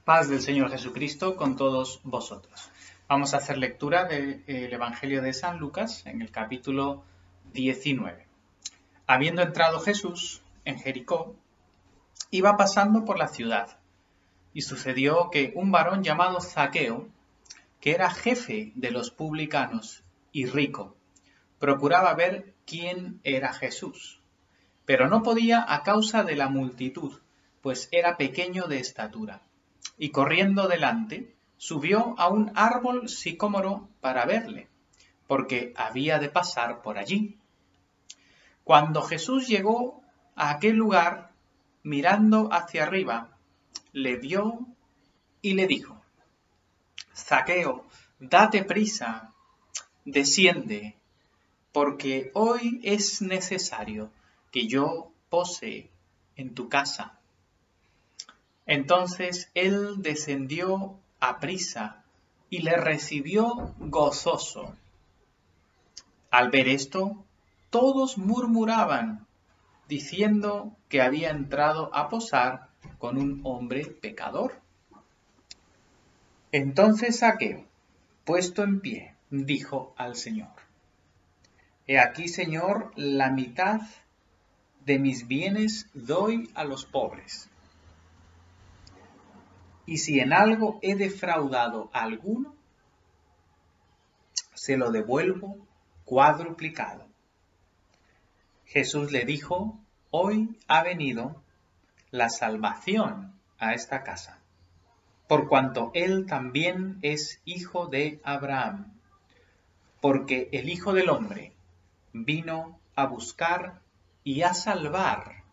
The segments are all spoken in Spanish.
Paz del Señor Jesucristo con todos vosotros. Vamos a hacer lectura del Evangelio de San Lucas en el capítulo 19. Habiendo entrado Jesús en Jericó, iba pasando por la ciudad, y sucedió que un varón llamado Zaqueo, que era jefe de los publicanos y rico, procuraba ver quién era Jesús, pero no podía a causa de la multitud, pues era pequeño de estatura. Y corriendo delante, subió a un árbol sicómoro para verle, porque había de pasar por allí. Cuando Jesús llegó a aquel lugar, mirando hacia arriba, le vio y le dijo: Zaqueo, date prisa, desciende, porque hoy es necesario que yo pose en tu casa. Entonces él descendió aprisa y le recibió gozoso. Al ver esto, todos murmuraban, diciendo que había entrado a posar con un hombre pecador. Entonces Zaqueo, puesto en pie, dijo al Señor: He aquí, Señor, la mitad de mis bienes doy a los pobres. Y si en algo he defraudado a alguno, se lo devuelvo cuadruplicado. Jesús le dijo: Hoy ha venido la salvación a esta casa, por cuanto él también es hijo de Abraham, porque el Hijo del Hombre vino a buscar y a salvar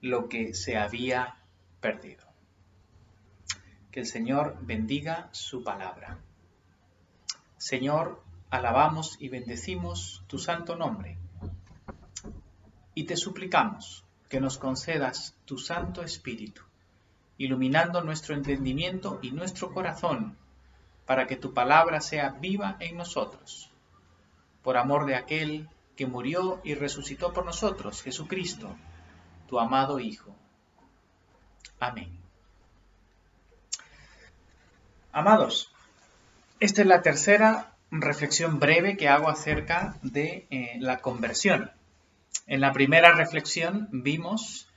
lo que se había perdido. Que el Señor bendiga su palabra. Señor, alabamos y bendecimos tu santo nombre. Y te suplicamos que nos concedas tu Santo Espíritu, iluminando nuestro entendimiento y nuestro corazón, para que tu palabra sea viva en nosotros, por amor de aquel que murió y resucitó por nosotros, Jesucristo, tu amado Hijo. Amén. Amados, esta es la tercera reflexión breve que hago acerca de la conversión. En la primera reflexión vimos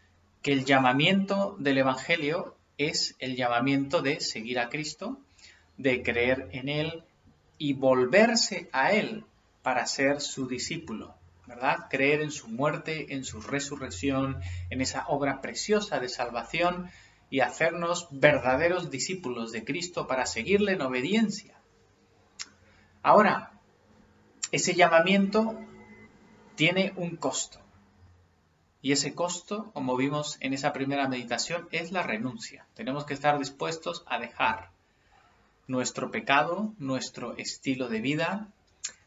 que el llamamiento del Evangelio es el llamamiento de seguir a Cristo, de creer en Él y volverse a Él para ser su discípulo, ¿verdad? Creer en su muerte, en su resurrección, en esa obra preciosa de salvación y hacernos verdaderos discípulos de Cristo para seguirle en obediencia. Ahora, ese llamamiento tiene un costo. Y ese costo, como vimos en esa primera meditación, es la renuncia. Tenemos que estar dispuestos a dejar nuestro pecado, nuestro estilo de vida,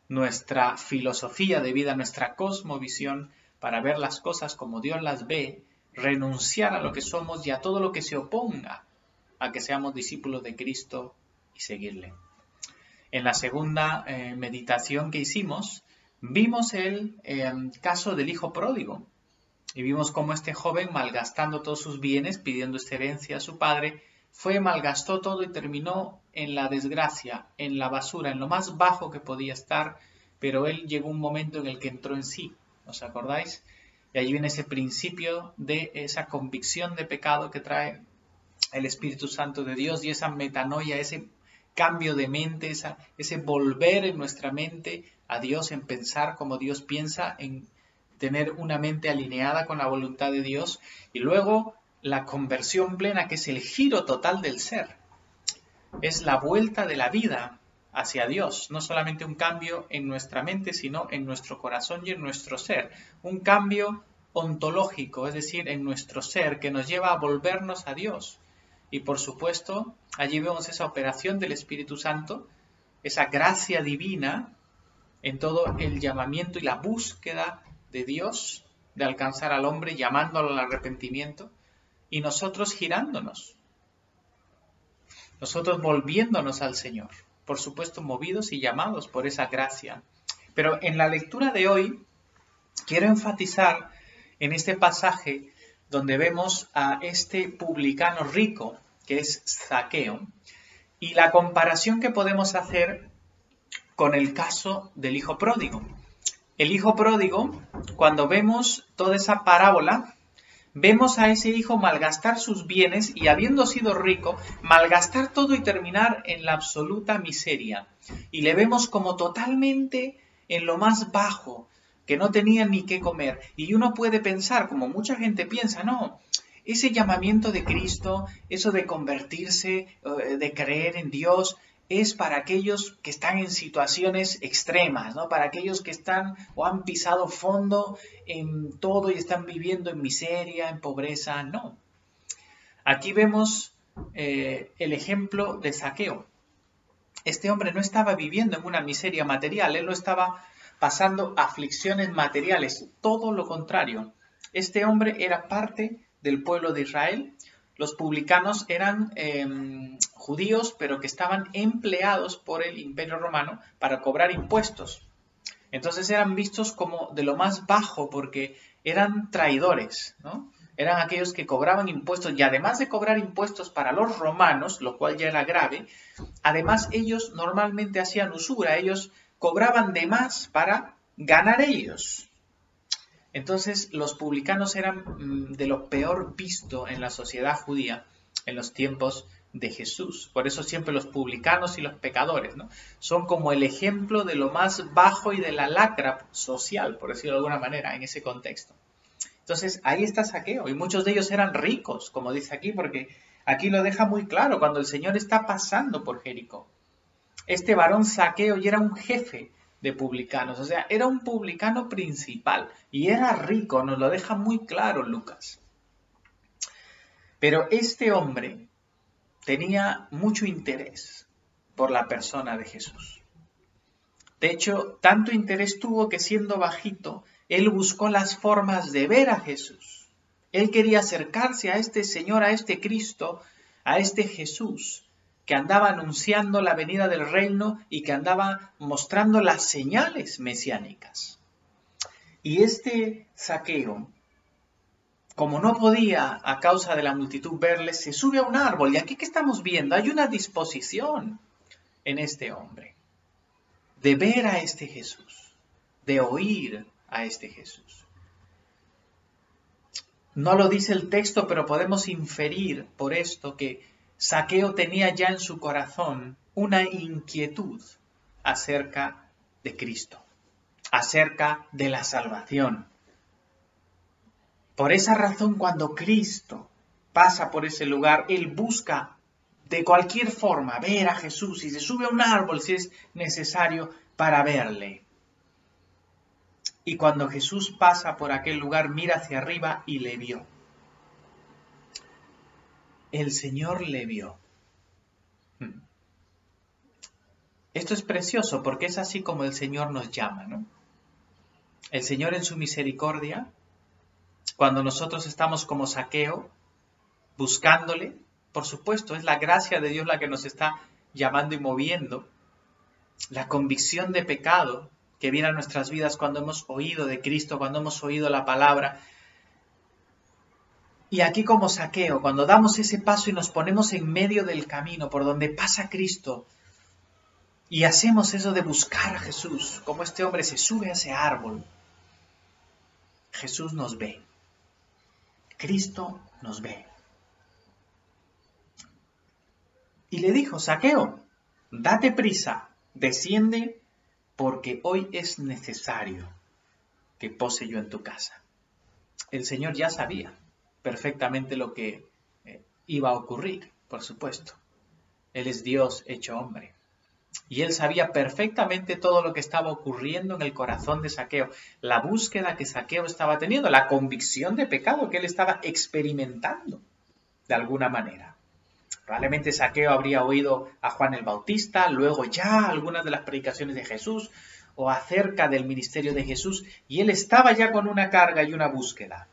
nuestra filosofía de vida, nuestra cosmovisión, para ver las cosas como Dios las ve, renunciar a lo que somos y a todo lo que se oponga a que seamos discípulos de Cristo y seguirle. En la segunda meditación que hicimos, vimos el caso del hijo pródigo y vimos cómo este joven, malgastando todos sus bienes, pidiendo esta herencia a su padre, malgastó todo y terminó en la desgracia, en la basura, en lo más bajo que podía estar, pero él llegó un momento en el que entró en sí, ¿os acordáis? Y allí viene ese principio de esa convicción de pecado que trae el Espíritu Santo de Dios y esa metanoia, ese cambio de mente, ese volver en nuestra mente a Dios, en pensar como Dios piensa, en tener una mente alineada con la voluntad de Dios, y luego la conversión plena, que es el giro total del ser. Es la vuelta de la vida hacia Dios, no solamente un cambio en nuestra mente, sino en nuestro corazón y en nuestro ser. Un cambio ontológico, es decir, en nuestro ser, que nos lleva a volvernos a Dios. Y por supuesto, allí vemos esa operación del Espíritu Santo, esa gracia divina en todo el llamamiento y la búsqueda de Dios, de alcanzar al hombre, llamándolo al arrepentimiento, y nosotros girándonos, nosotros volviéndonos al Señor, por supuesto movidos y llamados por esa gracia. Pero en la lectura de hoy quiero enfatizar en este pasaje donde vemos a este publicano rico que es Zaqueo, y la comparación que podemos hacer con el caso del hijo pródigo. El hijo pródigo, cuando vemos toda esa parábola, vemos a ese hijo malgastar sus bienes y, habiendo sido rico, malgastar todo y terminar en la absoluta miseria. Y le vemos como totalmente en lo más bajo, que no tenía ni qué comer. Y uno puede pensar, como mucha gente piensa, no, ese llamamiento de Cristo, eso de convertirse, de creer en Dios, es para aquellos que están en situaciones extremas, ¿no? Para aquellos que están o han pisado fondo en todo y están viviendo en miseria, en pobreza. No. Aquí vemos el ejemplo de Zaqueo. Este hombre no estaba viviendo en una miseria material, él no estaba pasando aflicciones materiales, todo lo contrario. Este hombre era parte del pueblo de Israel. Los publicanos eran judíos, pero que estaban empleados por el Imperio Romano para cobrar impuestos. Entonces eran vistos como de lo más bajo porque eran traidores, ¿no? Eran aquellos que cobraban impuestos y, además de cobrar impuestos para los romanos, lo cual ya era grave, además ellos normalmente hacían usura, ellos cobraban de más para ganar ellos. Entonces los publicanos eran de lo peor visto en la sociedad judía en los tiempos de Jesús. Por eso siempre los publicanos y los pecadores, ¿no?, son como el ejemplo de lo más bajo y de la lacra social, por decirlo de alguna manera, en ese contexto. Entonces ahí está Zaqueo, y muchos de ellos eran ricos, como dice aquí, porque aquí lo deja muy claro cuando el Señor está pasando por Jericó. Este varón Zaqueo ya era un jefe de publicanos, o sea, era un publicano principal y era rico, nos lo deja muy claro Lucas. Pero este hombre tenía mucho interés por la persona de Jesús. De hecho, tanto interés tuvo que, siendo bajito, él buscó las formas de ver a Jesús. Él quería acercarse a este Señor, a este Cristo, a este Jesús, que andaba anunciando la venida del reino y que andaba mostrando las señales mesiánicas. Y este Zaqueo, como no podía a causa de la multitud verle, se sube a un árbol. Y aquí, ¿qué estamos viendo? Hay una disposición en este hombre de ver a este Jesús, de oír a este Jesús. No lo dice el texto, pero podemos inferir por esto que Zaqueo tenía ya en su corazón una inquietud acerca de Cristo, acerca de la salvación. Por esa razón, cuando Cristo pasa por ese lugar, él busca de cualquier forma ver a Jesús y se sube a un árbol si es necesario para verle. Y cuando Jesús pasa por aquel lugar, mira hacia arriba y le vio. El Señor le vio. Esto es precioso porque es así como el Señor nos llama, ¿no? El Señor, en su misericordia, cuando nosotros estamos como Zaqueo, buscándole, por supuesto, es la gracia de Dios la que nos está llamando y moviendo, la convicción de pecado que viene a nuestras vidas cuando hemos oído de Cristo, cuando hemos oído la palabra. Y aquí, como Zaqueo, cuando damos ese paso y nos ponemos en medio del camino por donde pasa Cristo y hacemos eso de buscar a Jesús, como este hombre se sube a ese árbol, Jesús nos ve. Cristo nos ve. Y le dijo: Zaqueo, date prisa, desciende, porque hoy es necesario que pose yo en tu casa. El Señor ya sabía perfectamente lo que iba a ocurrir, por supuesto. Él es Dios hecho hombre. Y él sabía perfectamente todo lo que estaba ocurriendo en el corazón de Zaqueo, la búsqueda que Zaqueo estaba teniendo, la convicción de pecado que él estaba experimentando de alguna manera. Probablemente Zaqueo habría oído a Juan el Bautista, luego ya algunas de las predicaciones de Jesús o acerca del ministerio de Jesús, y él estaba ya con una carga y una búsqueda.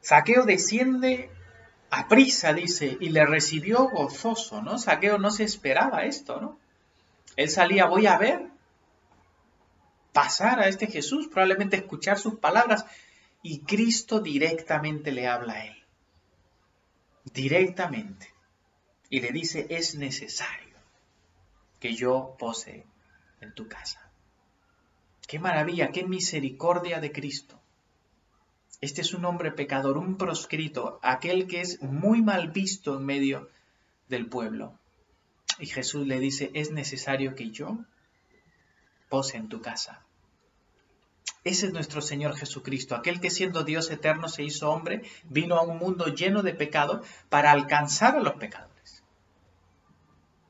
Zaqueo desciende a prisa, dice, y le recibió gozoso, ¿no? Zaqueo no se esperaba esto, ¿no? Él salía: voy a ver pasar a este Jesús, probablemente escuchar sus palabras, y Cristo directamente le habla a él. directamente y le dice, es necesario que yo pose en tu casa. ¡Qué maravilla, qué misericordia de Cristo! Este es un hombre pecador, un proscrito, aquel que es muy mal visto en medio del pueblo. Y Jesús le dice, es necesario que yo pose en tu casa. Ese es nuestro Señor Jesucristo, aquel que siendo Dios eterno se hizo hombre, vino a un mundo lleno de pecado para alcanzar a los pecadores.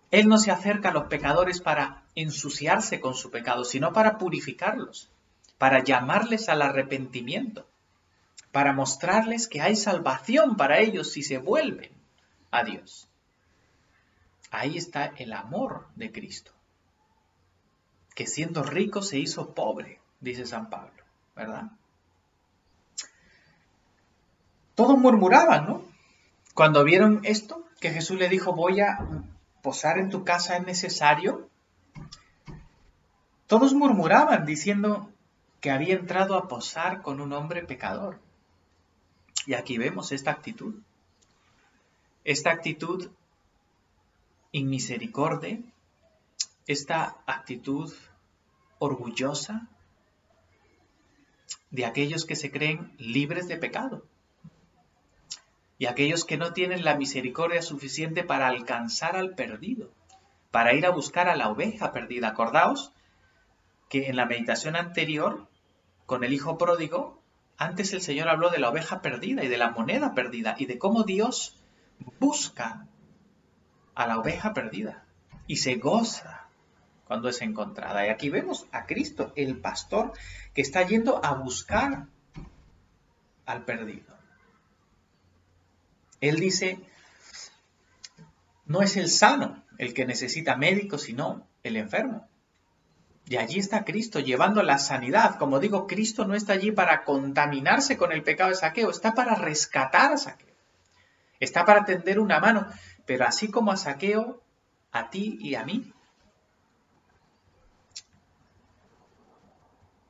Él no se acerca a los pecadores para ensuciarse con su pecado, sino para purificarlos, para llamarles al arrepentimiento, para mostrarles que hay salvación para ellos si se vuelven a Dios. Ahí está el amor de Cristo, que siendo rico se hizo pobre, dice San Pablo, ¿verdad? Todos murmuraban, ¿no? Cuando vieron esto, que Jesús le dijo, voy a posar en tu casa, es necesario. Todos murmuraban diciendo que había entrado a posar con un hombre pecador. Y aquí vemos esta actitud inmisericordia, esta actitud orgullosa de aquellos que se creen libres de pecado y aquellos que no tienen la misericordia suficiente para alcanzar al perdido, para ir a buscar a la oveja perdida. Acordaos que en la meditación anterior, con el hijo pródigo, antes el Señor habló de la oveja perdida y de la moneda perdida y de cómo Dios busca a la oveja perdida y se goza cuando es encontrada. Y aquí vemos a Cristo, el pastor, que está yendo a buscar al perdido. Él dice, no es el sano el que necesita médico, sino el enfermo. Y allí está Cristo llevando la sanidad. Como digo, Cristo no está allí para contaminarse con el pecado de Zaqueo, está para rescatar a Zaqueo. Está para tender una mano, pero así como a Zaqueo, a ti y a mí.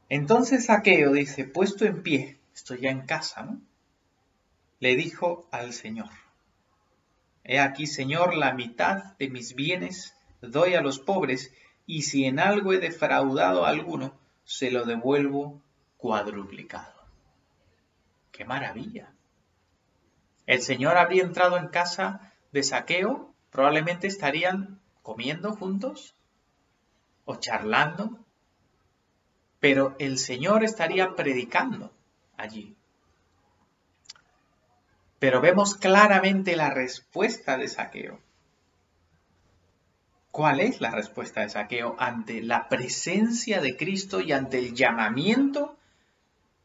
Entonces Zaqueo dice, puesto en pie, estoy ya en casa, ¿no? Le dijo al Señor, he aquí, Señor, la mitad de mis bienes doy a los pobres, y si en algo he defraudado a alguno, se lo devuelvo cuadruplicado. ¡Qué maravilla! El Señor habría entrado en casa de Zaqueo, probablemente estarían comiendo juntos o charlando, pero el Señor estaría predicando allí. Pero vemos claramente la respuesta de Zaqueo. ¿Cuál es la respuesta de Zaqueo ante la presencia de Cristo y ante el llamamiento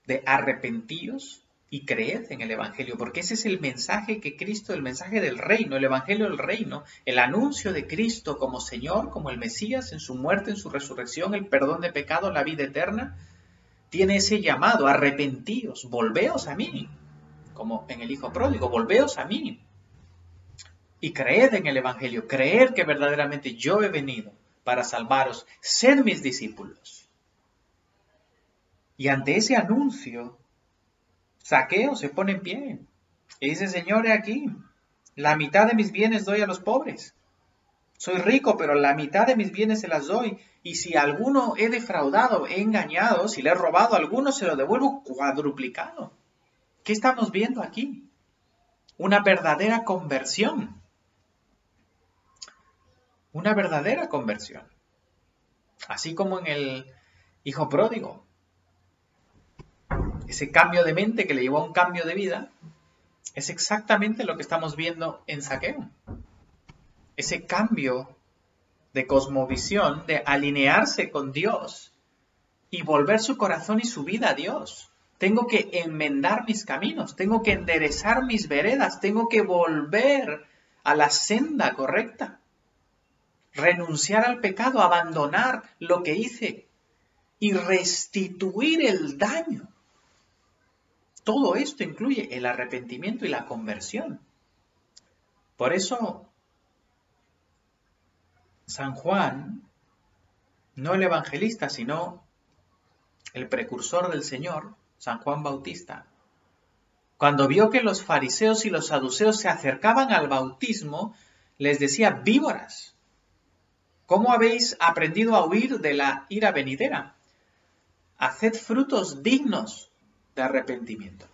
de arrepentíos y creed en el Evangelio? Porque ese es el mensaje que Cristo, el mensaje del reino, el Evangelio del reino, el anuncio de Cristo como Señor, como el Mesías, en su muerte, en su resurrección, el perdón de pecados, la vida eterna, tiene ese llamado, arrepentíos, volveos a mí, como en el Hijo Pródigo, volveos a mí. Y creed en el Evangelio, creed que verdaderamente yo he venido para salvaros, sed mis discípulos. Y ante ese anuncio, Zaqueo se pone en pie y dice, Señor, he aquí, la mitad de mis bienes doy a los pobres. Soy rico, pero la mitad de mis bienes se las doy. Y si a alguno he defraudado, he engañado, si le he robado a alguno, se lo devuelvo cuadruplicado. ¿Qué estamos viendo aquí? Una verdadera conversión. Una verdadera conversión. Así como en el hijo pródigo. Ese cambio de mente que le llevó a un cambio de vida es exactamente lo que estamos viendo en Zaqueo. Ese cambio de cosmovisión, de alinearse con Dios y volver su corazón y su vida a Dios. Tengo que enmendar mis caminos, tengo que enderezar mis veredas, tengo que volver a la senda correcta. Renunciar al pecado, abandonar lo que hice y restituir el daño. Todo esto incluye el arrepentimiento y la conversión. Por eso, San Juan, no el evangelista, sino el precursor del Señor, San Juan Bautista, Cuando vio que los fariseos y los saduceos se acercaban al bautismo, les decía: víboras, ¿cómo habéis aprendido a huir de la ira venidera? Haced frutos dignos de arrepentimiento.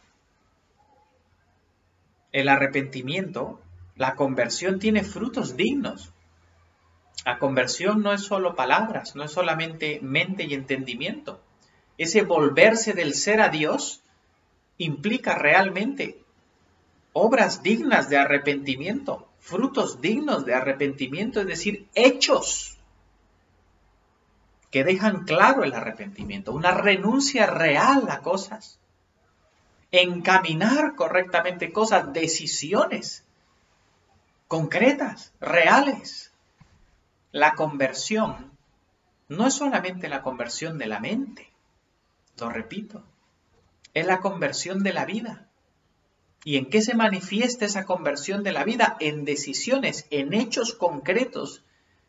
El arrepentimiento, la conversión, tiene frutos dignos. La conversión no es solo palabras, no es solamente mente y entendimiento. Ese volverse del ser a Dios implica realmente obras dignas de arrepentimiento, frutos dignos de arrepentimiento, es decir, hechos que dejan claro el arrepentimiento, una renuncia real a cosas, encaminar correctamente cosas, decisiones concretas, reales. La conversión no es solamente la conversión de la mente, lo repito, es la conversión de la vida. ¿Y en qué se manifiesta esa conversión de la vida? En decisiones, en hechos concretos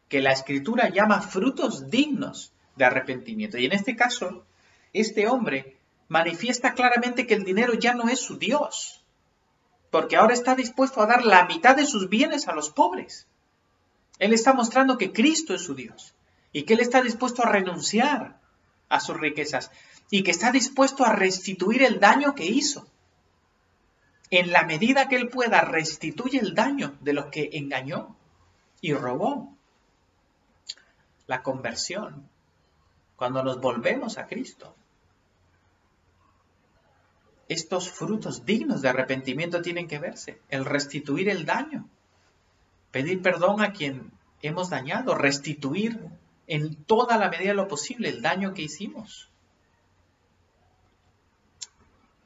que la Escritura llama frutos dignos de arrepentimiento. Y en este caso, este hombre manifiesta claramente que el dinero ya no es su Dios, porque ahora está dispuesto a dar la mitad de sus bienes a los pobres. Él está mostrando que Cristo es su Dios y que él está dispuesto a renunciar a sus riquezas y que está dispuesto a restituir el daño que hizo. En la medida que él pueda, restituye el daño de los que engañó y robó. La conversión, cuando nos volvemos a Cristo, estos frutos dignos de arrepentimiento tienen que verse. El restituir el daño, pedir perdón a quien hemos dañado, restituir en toda la medida de lo posible el daño que hicimos.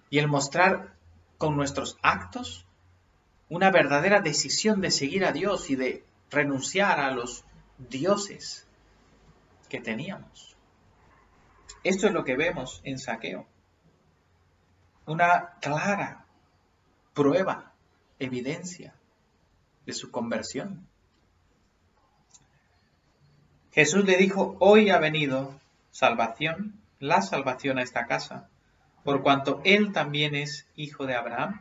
Y el mostrar con nuestros actos una verdadera decisión de seguir a Dios y de renunciar a los dioses que teníamos. Esto es lo que vemos en Zaqueo. Una clara prueba, evidencia de su conversión. Jesús le dijo: hoy ha venido salvación, la salvación a esta casa, por cuanto él también es hijo de Abraham,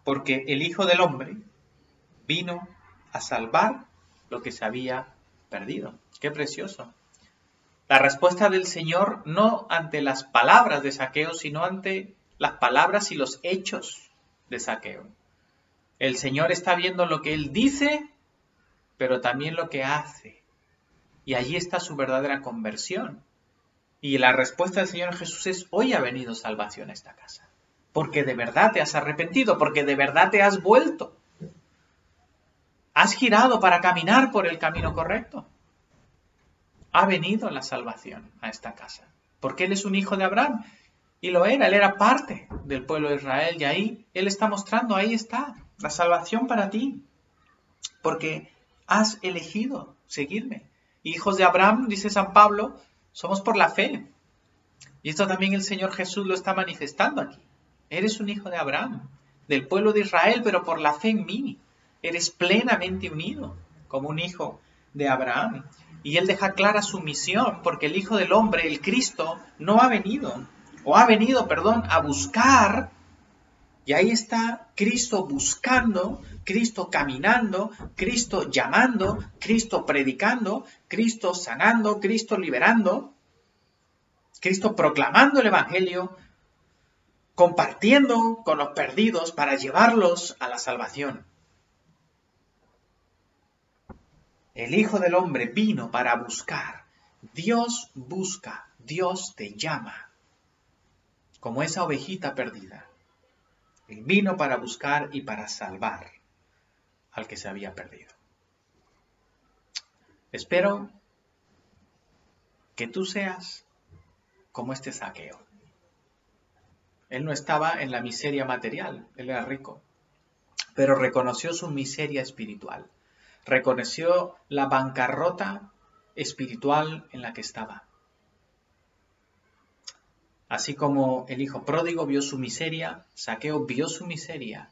porque el Hijo del Hombre vino a salvar lo que se había perdido. ¡Qué precioso! La respuesta del Señor no ante las palabras de Zaqueo, sino ante las palabras y los hechos de Zaqueo. El Señor está viendo lo que él dice, pero también lo que hace. Y allí está su verdadera conversión. Y la respuesta del Señor Jesús es: hoy ha venido salvación a esta casa. Porque de verdad te has arrepentido, porque de verdad te has vuelto. Has girado para caminar por el camino correcto. Ha venido la salvación a esta casa. Porque él es un hijo de Abraham. Y lo era, él era parte del pueblo de Israel. Y ahí él está mostrando, ahí está, la salvación para ti. Porque has elegido seguirme. Hijos de Abraham, dice San Pablo, somos por la fe. Y esto también el Señor Jesús lo está manifestando aquí. Eres un hijo de Abraham, del pueblo de Israel, pero por la fe en mí. Eres plenamente unido como un hijo de Abraham. Y él deja clara su misión, porque el Hijo del Hombre, el Cristo, no ha venido, a buscar. Y ahí está Cristo buscando, Cristo caminando, Cristo llamando, Cristo predicando, Cristo sanando, Cristo liberando, Cristo proclamando el Evangelio, compartiendo con los perdidos para llevarlos a la salvación. El Hijo del Hombre vino para buscar. Dios busca, Dios te llama, como esa ovejita perdida. Él vino para buscar y para salvar al que se había perdido. Espero que tú seas como este Zaqueo. Él no estaba en la miseria material, él era rico, pero reconoció su miseria espiritual. Reconoció la bancarrota espiritual en la que estaba. Así como el hijo pródigo vio su miseria, Zaqueo vio su miseria,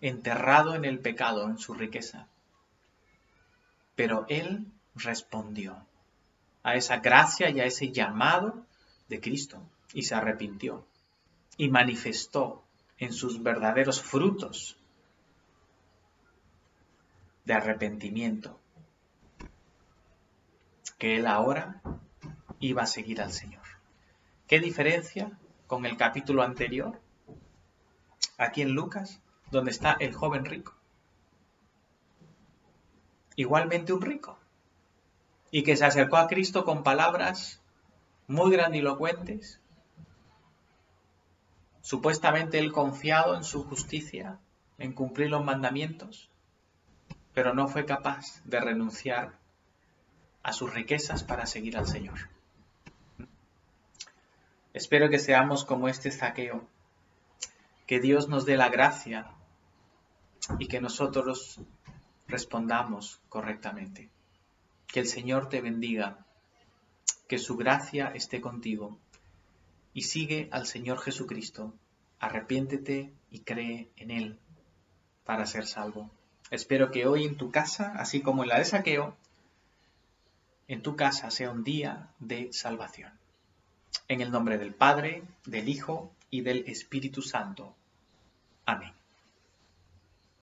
enterrado en el pecado, en su riqueza. Pero él respondió a esa gracia y a ese llamado de Cristo y se arrepintió y manifestó en sus verdaderos frutos de arrepentimiento, que él ahora iba a seguir al Señor. ¿Qué diferencia con el capítulo anterior? Aquí en Lucas, donde está el joven rico. Igualmente un rico. Y que se acercó a Cristo con palabras muy grandilocuentes. Supuestamente él confiado en su justicia, en cumplir los mandamientos, pero no fue capaz de renunciar a sus riquezas para seguir al Señor. Espero que seamos como este Zaqueo, que Dios nos dé la gracia y que nosotros respondamos correctamente. Que el Señor te bendiga, que su gracia esté contigo y sigue al Señor Jesucristo. Arrepiéntete y cree en Él para ser salvo. Espero que hoy en tu casa, así como en la de Zaqueo, en tu casa sea un día de salvación. En el nombre del Padre, del Hijo y del Espíritu Santo. Amén.